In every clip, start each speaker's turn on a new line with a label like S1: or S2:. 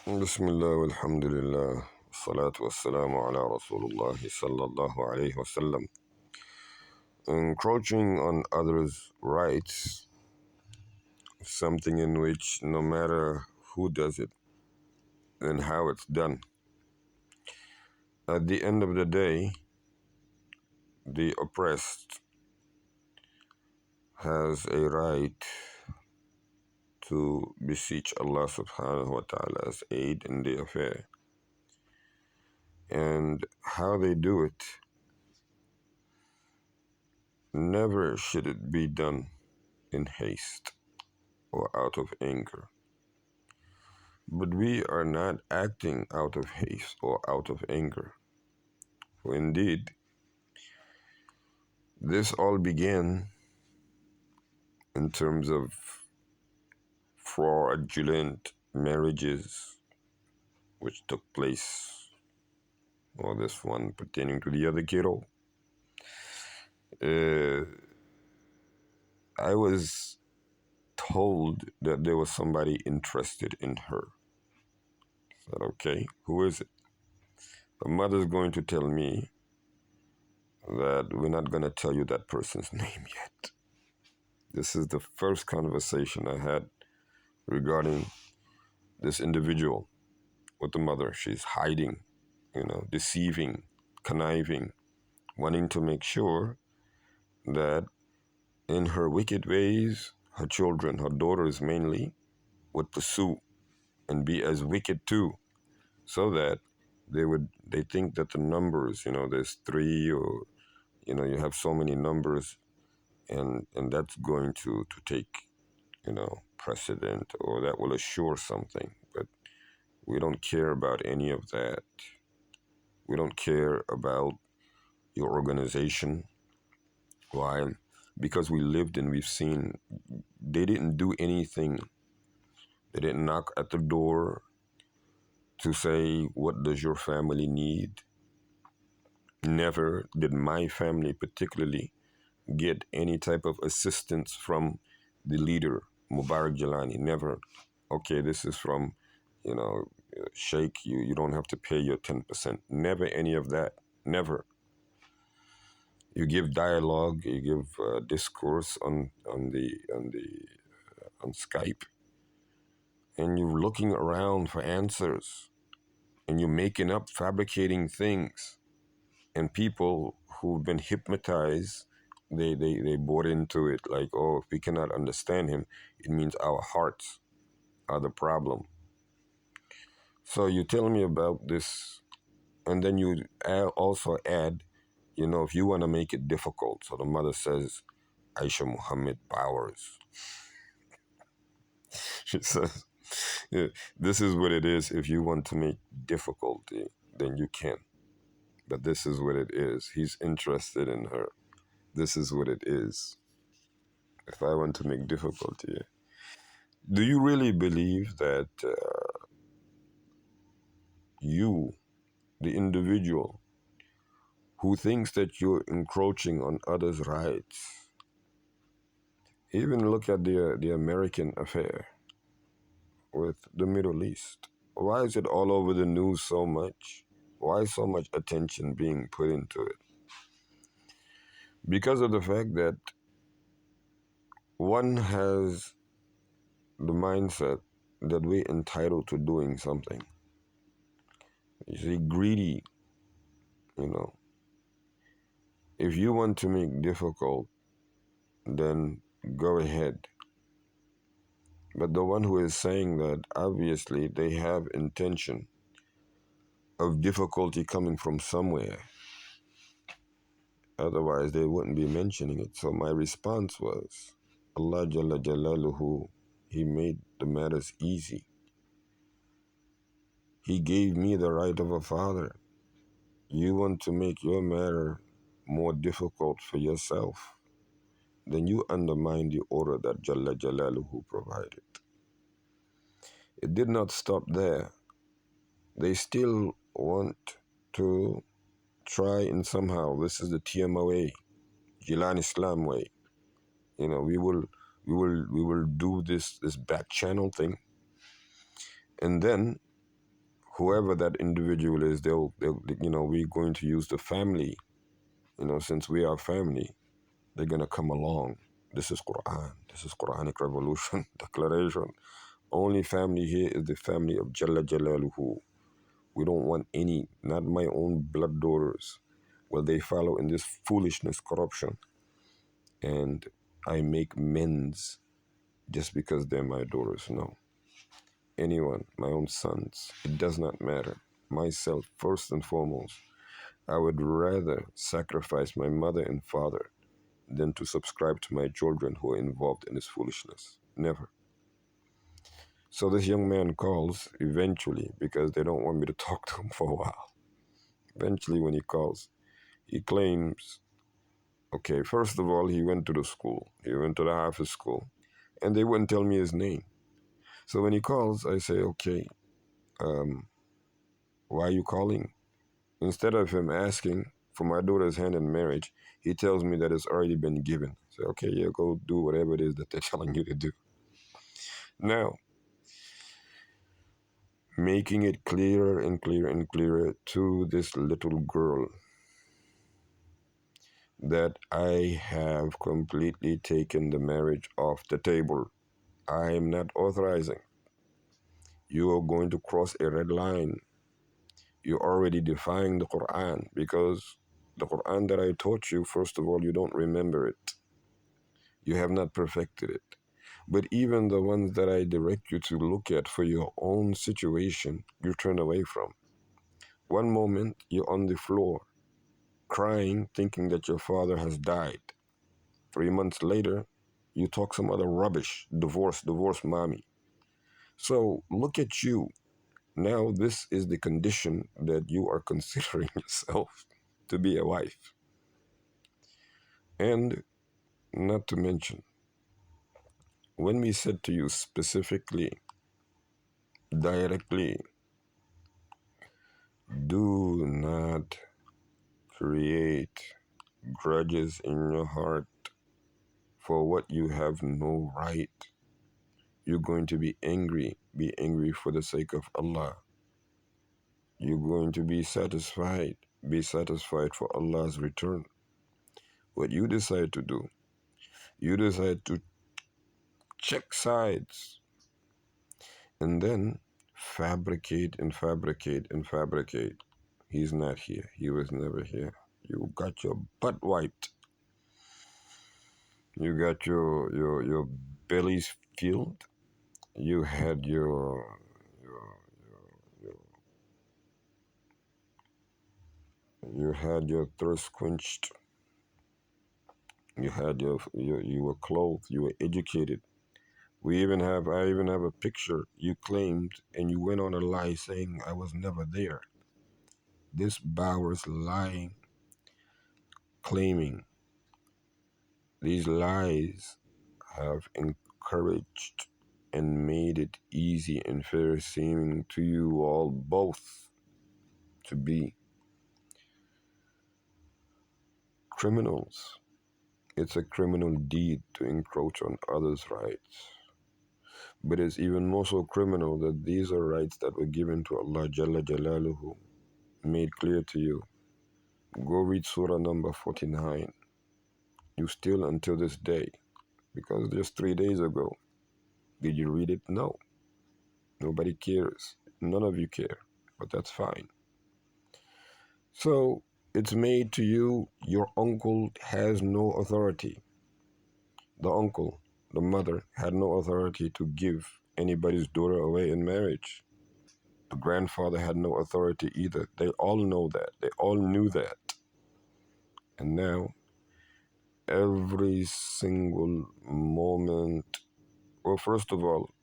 S1: Bismillah walhamdulillah salatu wassalamu ala Rasulullah sallallahu alayhi wasallam. Encroaching on others' rights is something in which no matter who does it and how it's done, at the end of the day, the oppressed has a right to beseech Allah subhanahu wa ta'ala's aid in the affair. And how they do it, never should it be done in haste or out of anger. But we are not acting out of haste or out of anger. For indeed, this all began in terms of fraudulent marriages which took place, or this one pertaining to the other kiddo. I was told that there was somebody interested in her. I said, okay, who is it? The mother's going to tell me that we're not going to tell you that person's name yet. This is the first conversation I had regarding this individual with the mother. She's hiding, deceiving, conniving, wanting to make sure that in her wicked ways, her children, her daughters mainly, would pursue and be as wicked too, so that they think that the numbers, there's three, or you have so many numbers, and that's going to take precedent, or that will assure something. But we don't care about any of that. We don't care about your organization. Why? Because we lived and we've seen they didn't do anything. They didn't knock at the door to say, what does your family need? Never did my family particularly get any type of assistance from the leader, Mubarak Jalani. Never. Okay, this is from, Sheikh, you don't have to pay your 10%. Never any of that. Never. You give dialogue, you give discourse on Skype, and you're looking around for answers, and you're making up, fabricating things, and people who've been hypnotized, they bought into it, like, oh, if we cannot understand him, it means our hearts are the problem. So you tell me about this, and then you also add, if you want to make it difficult. So the mother says, Aisha Muhammad Bowers. She says, yeah, this is what it is. If you want to make difficulty, then you can. But this is what it is. He's interested in her. This is what it is. If I want to make difficulty. Do you really believe that you, the individual, who thinks that you're encroaching on others' rights, even look at the American affair with the Middle East. Why is it all over the news so much? Why so much attention being put into it? Because of the fact that one has the mindset that we're entitled to doing something. You see, greedy, if you want to make difficult, then go ahead. But the one who is saying that, obviously, they have intention of difficulty coming from somewhere. Otherwise, they wouldn't be mentioning it. So my response was, Allah Jalla Jalaluhu, He made the matters easy. He gave me the right of a father. You want to make your matter more difficult for yourself, then you undermine the order that Jalla Jalaluhu provided. It did not stop there. They still want to try and somehow, this is the TMOA, Jilan Islam way. We will do this back channel thing, and then whoever that individual is, they'll we're going to use the family, since we are family, they're going to come along. This is Quran. This is Quranic revolution, declaration. Only family here is the family of Jalla Jalaluhu. We don't want any, not my own blood daughters. Well, they follow in this foolishness, corruption, and I make men's just because they're my daughters. No. Anyone, my own sons, it does not matter. Myself, first and foremost, I would rather sacrifice my mother and father than to subscribe to my children who are involved in this foolishness. Never. So this young man calls eventually because they don't want me to talk to him for a while. Eventually, when he calls, he claims, okay, first of all, he went to the school. He went to the Hafiz school, and they wouldn't tell me his name. So when he calls, I say, okay, why are you calling? Instead of him asking for my daughter's hand in marriage, he tells me that it's already been given. So, okay, yeah, go do whatever it is that they're telling you to do. Now, making it clearer and clearer and clearer to this little girl that I have completely taken the marriage off the table. I am not authorizing. You are going to cross a red line. You're already defying the Quran because the Quran that I taught you, first of all, you don't remember it. You have not perfected it. But even the ones that I direct you to look at for your own situation, you turn away from. One moment, you're on the floor, crying, thinking that your father has died. 3 months later, you talk some other rubbish, divorce, mommy. So look at you. Now, this is the condition that you are considering yourself to be a wife. And not to mention, when we said to you specifically, directly, do not create grudges in your heart for what you have no right. You're going to be angry. Be angry for the sake of Allah. You're going to be satisfied. Be satisfied for Allah's return. What you decide to do, you decide to check sides and then fabricate and fabricate and fabricate. He's not here. He was never here. You got your butt wiped. You got your bellies filled. You had your you had your thirst quenched. You had you were clothed. You were educated. I even have a picture you claimed, and you went on a lie saying I was never there. This Bowers lying, claiming these lies have encouraged and made it easy and fair seeming to you all both to be criminals. It's a criminal deed to encroach on others' rights. But it's even more so criminal that these are rights that were given to Allah Jalla Jalaluhu, made clear to you. Go read Surah number 49. You still, until this day, because just 3 days ago, did you read it? No. Nobody cares. None of you care, but that's fine. So, it's made to you, your uncle has no authority. The uncle, the mother, had no authority to give anybody's daughter away in marriage. The grandfather had no authority either. They all know that. They all knew that. And now, every single moment, well, first of all,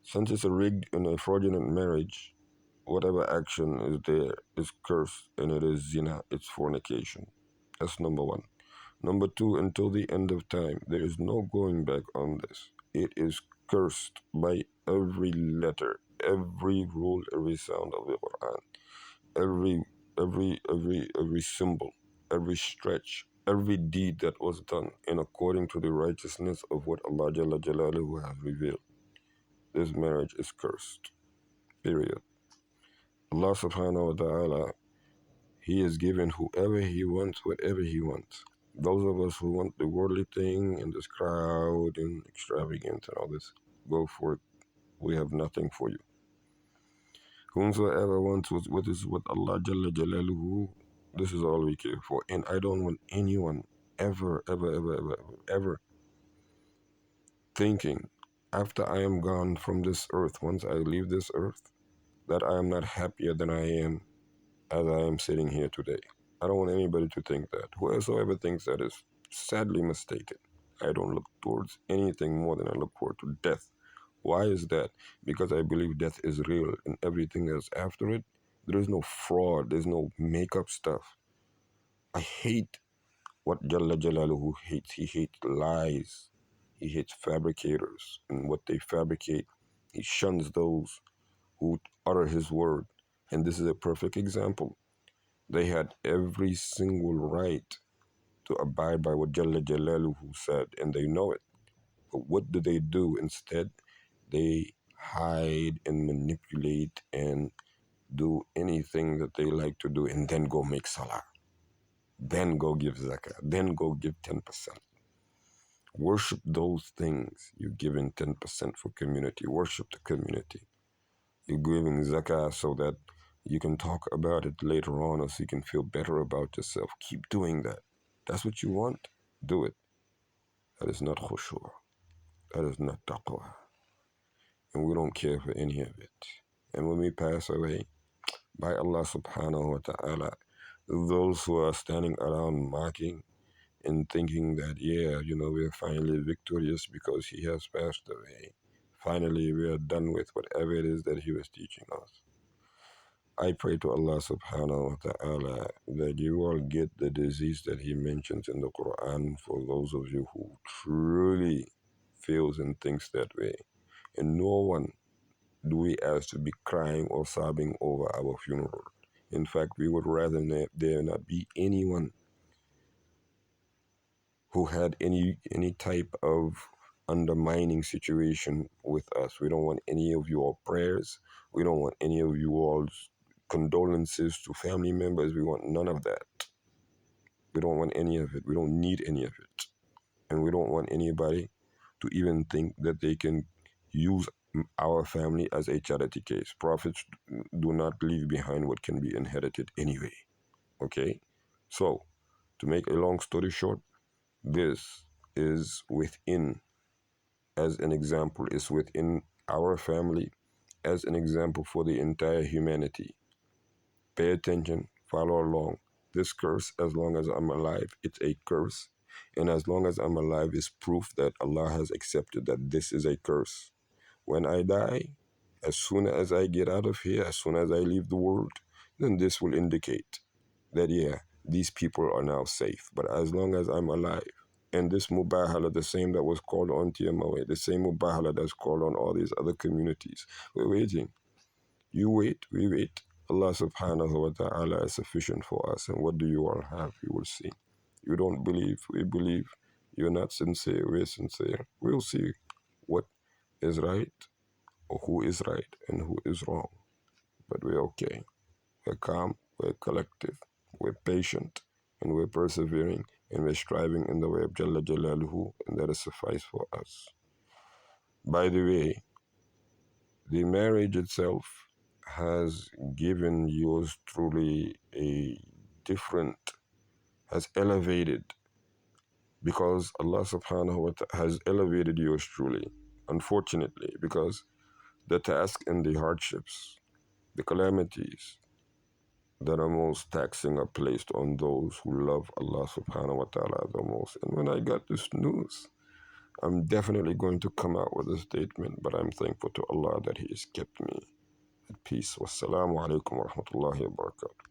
S1: since it's a rigged and a fraudulent marriage, whatever action is there is cursed and it is zina, it's fornication. That's number one. Number two, until the end of time, there is no going back on this. It is cursed by every letter, every rule, every sound of the Quran, every every symbol, every stretch, every deed that was done in according to the righteousness of what Allah Jalla Jalaluhu has revealed. This marriage is cursed. Period. Allah subhanahu wa ta'ala, He is giving whoever He wants, whatever He wants. Those of us who want the worldly thing and this crowd and extravagance and all this, go for it. We have nothing for you. Whomsoever wants what is what Allah Jalla Jalaluhu, this is all we care for. And I don't want anyone ever, ever, ever, ever, ever, ever thinking after I am gone from this earth, once I leave this earth, that I am not happier than I am as I am sitting here today. I don't want anybody to think that. Whoever thinks that is sadly mistaken. I don't look towards anything more than I look forward to death. Why is that? Because I believe death is real and everything that's after it, there is no fraud, there's no makeup stuff. I hate what Jalla Jalaluhu hates. He hates lies. He hates fabricators and what they fabricate. He shuns those who utter his word. And this is a perfect example. They had every single right to abide by what Jalla Jalaluhu said, and they know it. But what do? Instead, they hide and manipulate and do anything that they like to do, and then go make salah, then go give zakah, then go give 10%. Worship those things. You're giving 10% for community. Worship the community. You're giving zakah so that you can talk about it later on, or so you can feel better about yourself. Keep doing that. That's what you want. Do it. That is not khushu'. That is not taqwa. And we don't care for any of it. And when we pass away, by Allah subhanahu wa ta'ala, those who are standing around mocking and thinking that, yeah, we're finally victorious because he has passed away. Finally, we are done with whatever it is that he was teaching us. I pray to Allah subhanahu wa ta'ala that you all get the disease that he mentions in the Quran for those of you who truly feels and thinks that way. And no one do we ask to be crying or sobbing over our funeral. In fact, we would rather there not be anyone who had any type of undermining situation with us. We don't want any of your prayers. We don't want any of you all's condolences to family members. We want none of that. We don't want any of it. We don't need any of it. And we don't want anybody to even think that they can use our family as a charity case. Prophets do not leave behind what can be inherited anyway. Okay? So, to make a long story short, this is within, as an example, is within our family, as an example for the entire humanity. Pay attention, follow along. This curse, as long as I'm alive, it's a curse. And as long as I'm alive, is proof that Allah has accepted that this is a curse. When I die, as soon as I get out of here, as soon as I leave the world, then this will indicate that, yeah, these people are now safe. But as long as I'm alive, and this mubahala, the same that was called on TMOA, the same mubahala that's called on all these other communities, we're waiting. You wait, we wait. Allah subhanahu wa ta'ala is sufficient for us. And what do you all have? You will see. You don't believe, we believe. You're not sincere, we're sincere. We'll see what is right, or who is right and who is wrong. But we're okay. We're calm, we're collective, we're patient, and we're persevering, and we're striving in the way of Jalla Jalaluhu, and that is suffice for us. By the way, the marriage itself has given yours truly a different, has elevated, because Allah subhanahu wa ta'ala has elevated yours truly, unfortunately, because the task and the hardships, the calamities that are most taxing are placed on those who love Allah subhanahu wa ta'ala the most. And when I got this news, I'm definitely going to come out with a statement, but I'm thankful to Allah that He has kept me at peace. Wassalamu alaikum wa rahmatullahi wa barakatuh.